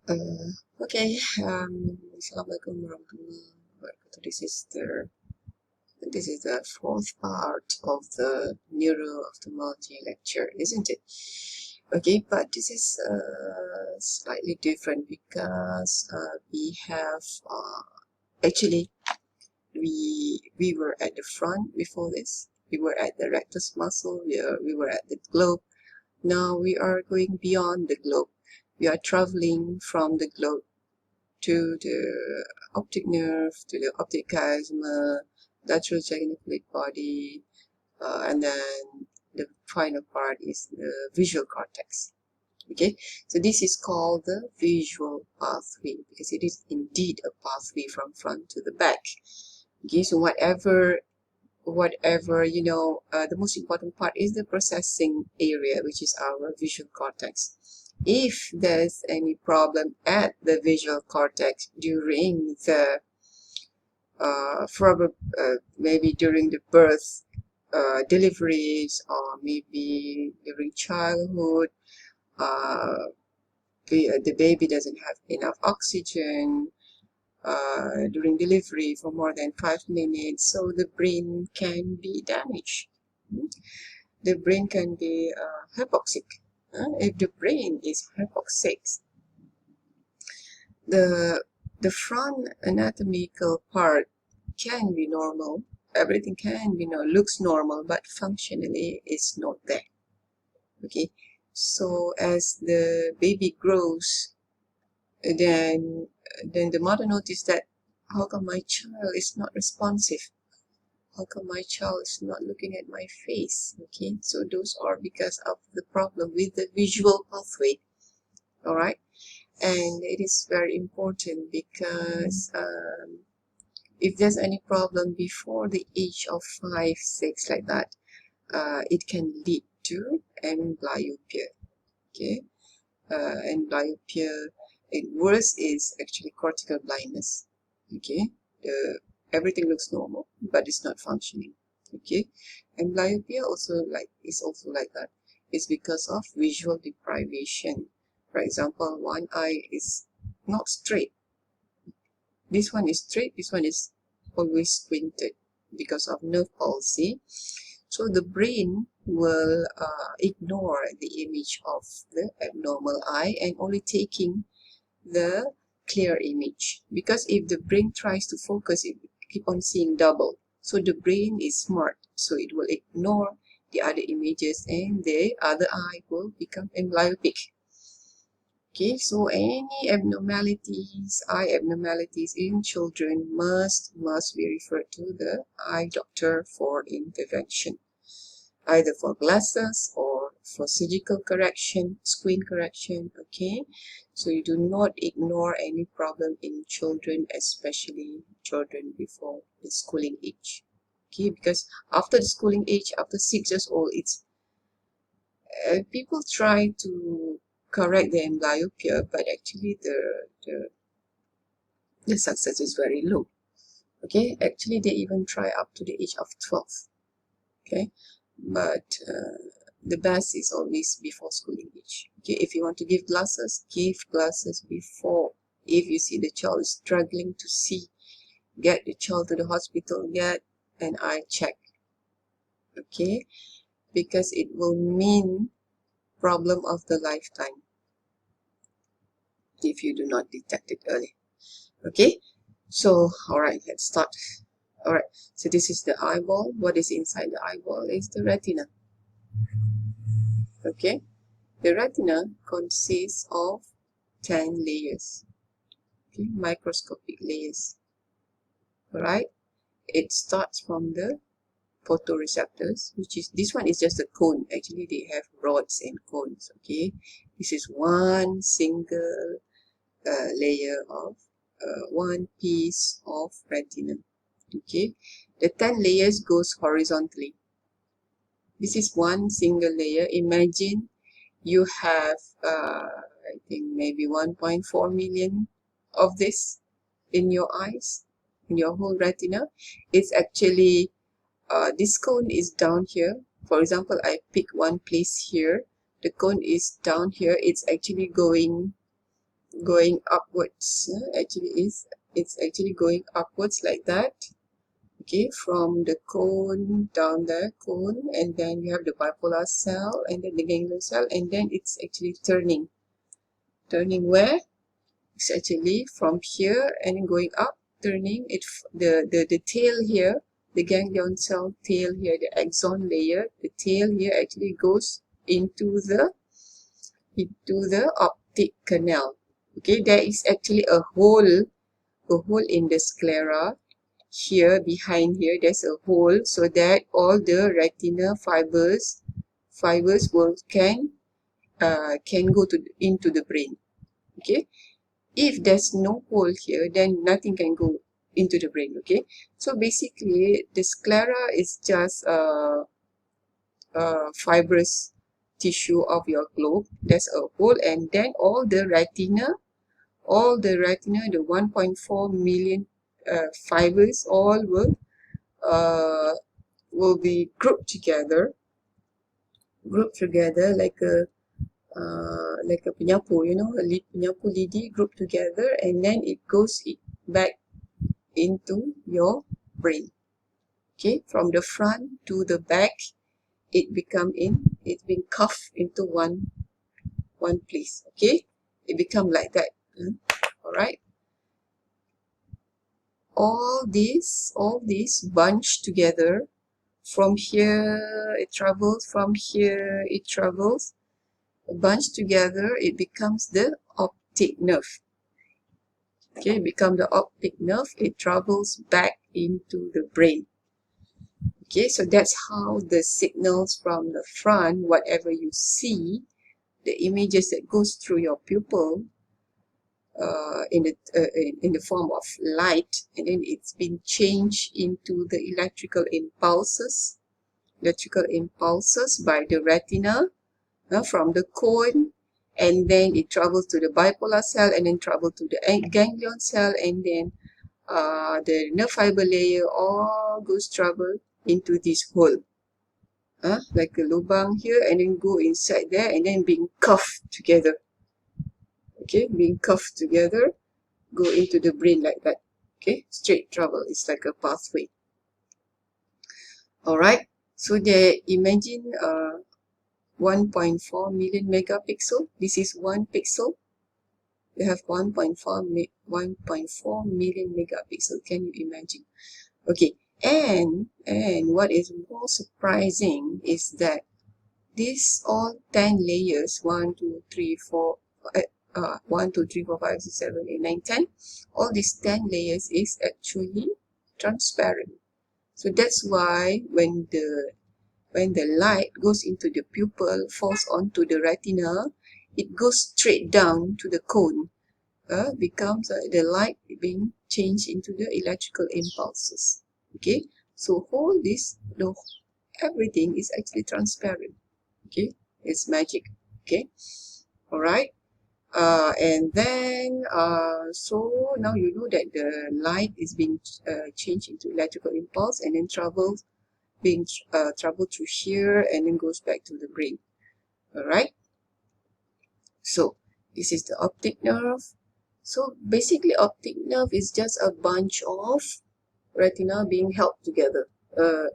Okay, Assalamualaikum warahmatullahi wabarakatuh. This is the fourth part of the Neuroophthalmology lecture, isn't it? Okay, but this is slightly different because we have actually we were at the front before this. We were at the rectus muscle. We were at the globe. Now we are going beyond the globe. We are traveling from the globe to the optic nerve, to the optic chiasma, lateral geniculate body, and then the final part is the visual cortex. Okay, so this is called the visual pathway because it is indeed a pathway from front to the back. Okay, so whatever the most important part is the processing area, which is our visual cortex. If there's any problem at the visual cortex during the maybe during the birth, deliveries, or maybe during childhood, the baby doesn't have enough oxygen during delivery for more than 5 minutes, so the brain can be damaged. The brain can be hypoxic. If the brain is hypoxic, the front anatomical part can be normal. Everything can be looks normal, but functionally it's not there. Okay, so as the baby grows, then the mother noticed that how come my child is not responsive? How come my child is not looking at my face? Okay, so those are because of the problem with the visual pathway. All right, and it is very important because if there's any problem before the age of 5, 6, like that, it can lead to amblyopia. Okay, amblyopia. Worse is actually cortical blindness. Okay, everything looks normal, but it's not functioning. Okay, amblyopia is also like that. It's because of visual deprivation. For example, one eye is not straight. This one is straight. This one is always squinted because of nerve palsy. So the brain will ignore the image of the abnormal eye and only taking the clear image, because if the brain tries to focus, it will keep on seeing double. So the brain is smart, so it will ignore the other images and the other eye will become amblyopic. Okay, so any eye abnormalities in children must be referred to the eye doctor for intervention, either for glasses or for surgical correction, screen correction. Okay, so you do not ignore any problem in children, especially children before the schooling age. Okay, because after the schooling age, after 6 years old, it's people try to correct the amblyopia, but actually the success is very low. Okay, actually they even try up to the age of 12. Okay, but the best is always before schooling age. Okay, if you want to give glasses before. If you see the child is struggling to see, get the child to the hospital, get an eye check. Okay, because it will mean problem of the lifetime if you do not detect it early. Okay, so all right, let's start. All right, so this is the eyeball. What is inside the eyeball is the retina. Okay, the retina consists of 10 layers, okay, microscopic layers. All right, it starts from the photoreceptors, which is, this one is just a cone. Actually, they have rods and cones. Okay, this is one single layer of one piece of retina. Okay, the 10 layers goes horizontally. This is one single layer. Imagine you have I think maybe 1.4 million of this in your eyes, in your whole retina. It's actually this cone is down here. For example, I pick one place here, the cone is down here. It's actually going going upwards. It's actually going upwards like that. Okay, from the cone down there, cone, and then you have the bipolar cell, and then the ganglion cell, and then it's actually turning. Turning where? It's actually from here and then going up, turning it. The tail here, the ganglion cell tail here, the axon layer, the tail here actually goes into the optic canal. Okay, there is actually a hole in the sclera. Here behind here there's a hole so that all the retina fibers can go into the brain. Okay, if there's no hole here, then nothing can go into the brain. Okay, so basically the sclera is just a fibrous tissue of your globe. There's a hole, and then all the retina, the 1.4 million fibers, all will be grouped together like a penyapu, you know, a penyapu lidi grouped together, and then it goes back into your brain. Okay, from the front to the back, it's been cuffed into one place. Okay, it become like that. All right. All these bunched together. From here it travels, from here it travels, bunched together, it becomes the optic nerve. Okay, become the optic nerve. It travels back into the brain. Okay, so that's how the signals from the front, whatever you see, the images that goes through your pupil in the form of light, and then it's been changed into the electrical impulses by the retina from the cone, and then it travels to the bipolar cell, and then travel to the ganglion cell, and then the nerve fiber layer all goes travel into this hole, like a lubang here, and then go inside there, and then being cuffed together. Okay, being cuffed together, go into the brain like that. Okay, straight travel. It's like a pathway. All right. So they imagine 1.4 million megapixel. This is 1 pixel. You have 1.4 million megapixel. Can you imagine? Okay. And what is more surprising is that these all 10 layers, 1, 2, 3, 4, 1, 2, 3, 4, 5, 6, 7, 8, 9, 10, all these 10 layers is actually transparent. So that's why when the light goes into the pupil, falls onto the retina, it goes straight down to the cone, becomes the light being changed into the electrical impulses. Okay, so all this, everything is actually transparent. Okay, it's magic. Okay, all right. And then so now you know that the light is being changed into electrical impulse, and then traveled through here, and then goes back to the brain. All right. So this is the optic nerve. So basically, optic nerve is just a bunch of retina being held together.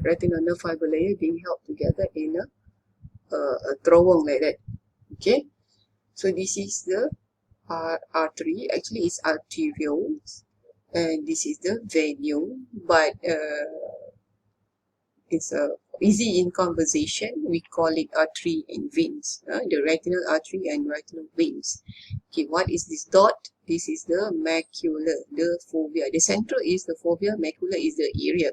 Retina nerve fiber layer being held together in a terowong like that. Okay. So this is the artery. Actually, it's arteriole, and this is the venule. But it's easy in conversation. We call it artery and veins. The retinal artery and retinal veins. Okay, what is this dot? This is the macula, the fovea. The central is the fovea, macula is the area.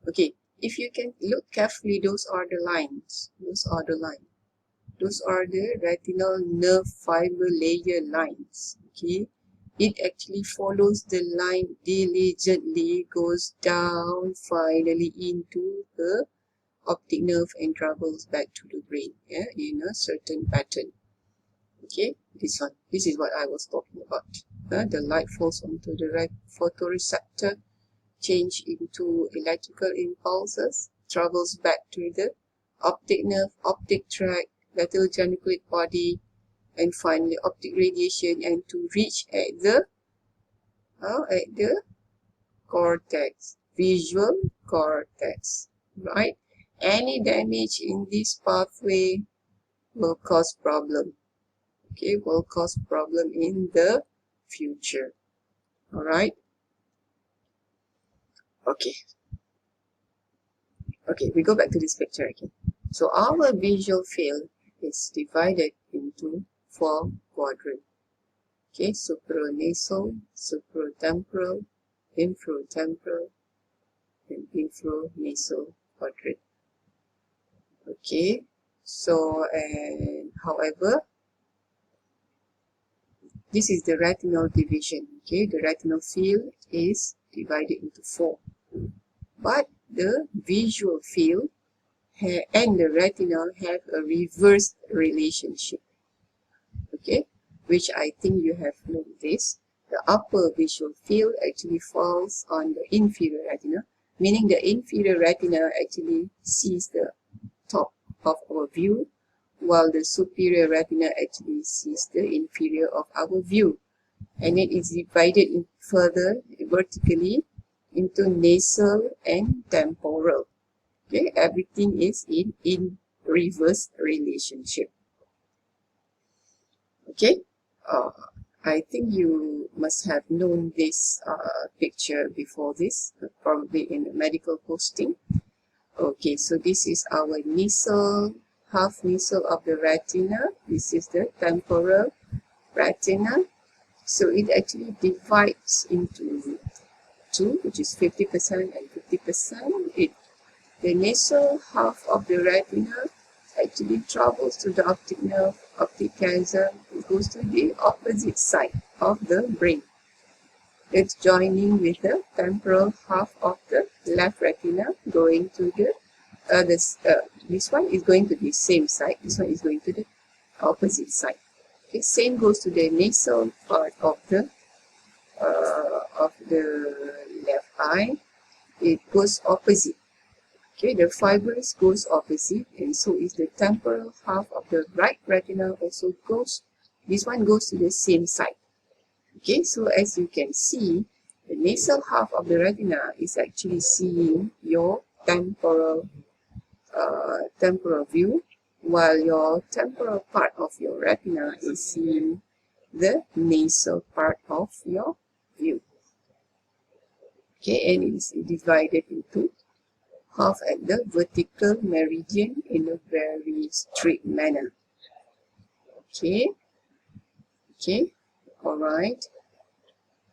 Okay, if you can look carefully, those are the lines. Those are the retinal nerve fiber layer lines. Okay, it actually follows the line diligently, goes down finally into the optic nerve and travels back to the brain, in a certain pattern. Okay, this is what I was talking about. The light falls onto the photoreceptor, change into electrical impulses, travels back to the optic nerve, optic tract, lateral geniculate body, and finally optic radiation, and to reach at the cortex, visual cortex, right? Any damage in this pathway will cause problem, okay, will cause problem in the future. All right. Okay, we go back to this picture again. So our visual field is divided into 4 quadrants. Okay, supranasal, supratemporal, infratemporal, and infranasal quadrant. Okay, so and however, this is the retinal division. Okay, the retinal field is divided into 4, but the visual field and the retinal have a reverse relationship. Okay, which I think you have noticed. The upper visual field actually falls on the inferior retina, meaning the inferior retina actually sees the top of our view, while the superior retina actually sees the inferior of our view. And it is divided in further vertically into nasal and temporal. Okay, everything is in reverse relationship. Okay, I think you must have known this picture before this, probably in a medical posting. Okay, so this is our nasal, half nasal of the retina. This is the temporal retina. So it actually divides into 2, which is 50% and 50%. The nasal half of the retina actually travels to the optic nerve, optic chiasm. It goes to the opposite side of the brain. It's joining with the temporal half of the left retina, going to the this one is going to the same side. This one is going to the opposite side. Okay, same goes to the nasal part of the left eye. It goes opposite. Okay, the fibers goes opposite, and so is the temporal half of the right retina also goes. This one goes to the same side. Okay, so as you can see, the nasal half of the retina is actually seeing your temporal view, while your temporal part of your retina is seeing the nasal part of your view. Okay, and it's divided into half at the vertical meridian in a very straight manner. Okay, all right.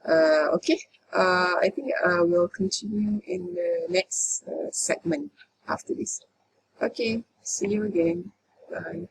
I think we'll continue in the next segment after this. Okay, see you again. Bye.